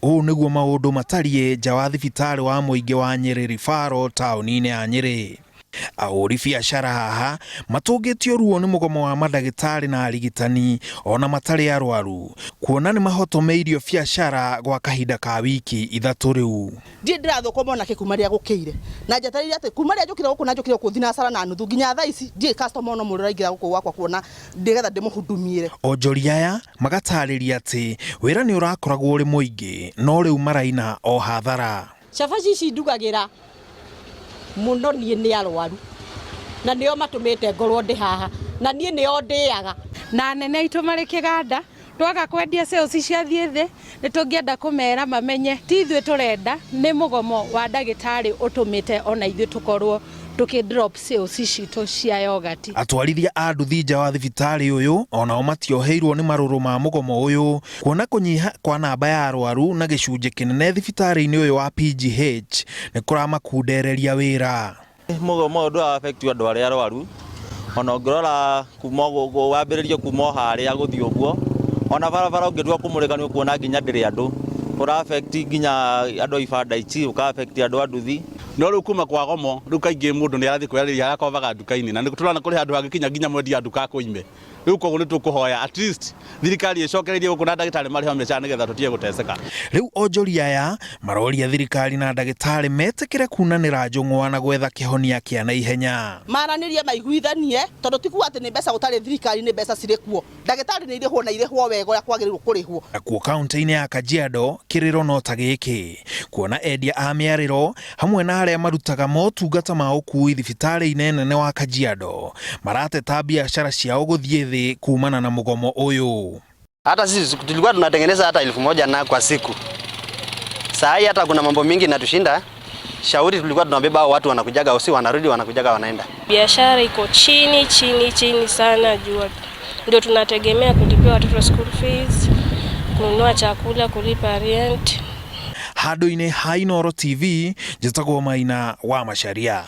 Ũũ nĩguo maũndũ matariĩ nja wa thibitarĩ wa mũingĩ wa Nyeri Referral taũni-inĩ ya Nyeri. Ahũri biacara haha matũngĩtio ruo nĩ mũgomo wa mandagĩtarĩ na arigitani ona matarĩ arwaru, kuona nĩ mahotomeirio biacara gwa kahinda ka wiki ithatũ rĩu. Ndiĩ ndĩrathũkũma ona kĩkuma rĩa gũkĩire na njetereire atĩ kuma rĩa njũkire gũkũ na njũkire gũkũ thinacara na nuthu nginya thaa ici ndiĩ customer no mũrũ raingĩra gũkũ gwakwa kuona ndĩgetha ndĩmũhudumire. Onjoria aya magatarĩria atĩ wĩra nĩ ũrakoragwo ũrĩ mũingĩ no rĩu maraina o hathara. Cabaci ici ndugagĩra muno niĩ nĩ arwaru na nĩo matũmĩte ngorwo ndĩ haha na niĩ nĩo ndĩaga na nene aitũ marĩ kĩganda twaga kwendia sales ciathiĩ thĩ nĩ tũngĩenda kũmera mamenye ti ithuĩ tũrenda nĩ mũgomo wa ndagĩtarĩ ũtũmĩte ona ithuĩ tũkorwo drop sales citũ cia yogati. Atwarithia a nduthi nja wa thibitarĩ ũyũ onao matioheirwo nĩ marũrũ ma mũgomo ũyũ, kuona kũnyiha kwa namba ya arwaru na gĩcunjĩ kĩnene thibitarĩ-inĩ ũyũ wa PGH nĩ kũramakundereria wĩra. Mũgomo ũndũ affect andũ arĩa arwaru, ona ũngĩrora kuma wambĩrĩrio kuma harĩa gũthiĩ ũguo, ona barabara ũngĩtua kũmũrĩka nĩ ũkuona nginya ndĩrĩ andũ, ũra affect nginya andũ a ibanda ici, ũka affect andũ a nduthi. No rĩu kuma kwa gomo rĩu kaingĩ mũndũ nĩ arathiĩ kwĩyarĩria agakovaga nduka-inĩ na nĩ tũrona kũrĩ handũ hangĩkinya nginya mwendia nduka kũime. Rĩu koguo nĩ tũkũhoya at least thirikari ĩcokererie gũkũ na ndagĩtarĩ marĩho mbeca nĩgetha tũtige gũteceka. Rĩu onjoria aya maroria thirikari na ndagĩtarĩ metĩkĩre kunanĩra njũng'wa na gwetha kĩhonia kĩa naihenya. Maranĩrie maiguithanie tondũ ti kuga atĩ nĩ mbeca gũtarĩ thirikari nĩ mbeca cirĩ kuo. Ndagĩtarĩ nĩ irĩhwo na irĩhwo wega ũrĩa kwagĩrĩirwo kũrĩhwo. Nakuo kaunti-inĩ ya Kajiado kĩrĩro no ta gĩkĩ, kuona endia a mĩarĩro hamwe na arĩa marutaga motungata ma ũkui thibitarĩ-inĩ nene wa Kajiado marateta biacara ciao gũthiĩ thĩ kumana na mũgomo ũyũ. Hata sisi tulikuwa tunatengeneza hata 1000 na kwa siku. Saa hii hata kuna mambo mingi natushinda. Shauri tulikuwa tunabeba watu wanakujaga usiku wanarudi wanakujaga wanaenda. Biashara iko chini sana jua. Ndio tunategemea kulipia watoto school fees, kununua chakula, kulipa rent. Handũ-inĩ ha Inooro TV, njĩtagwo Maina wa Macharia.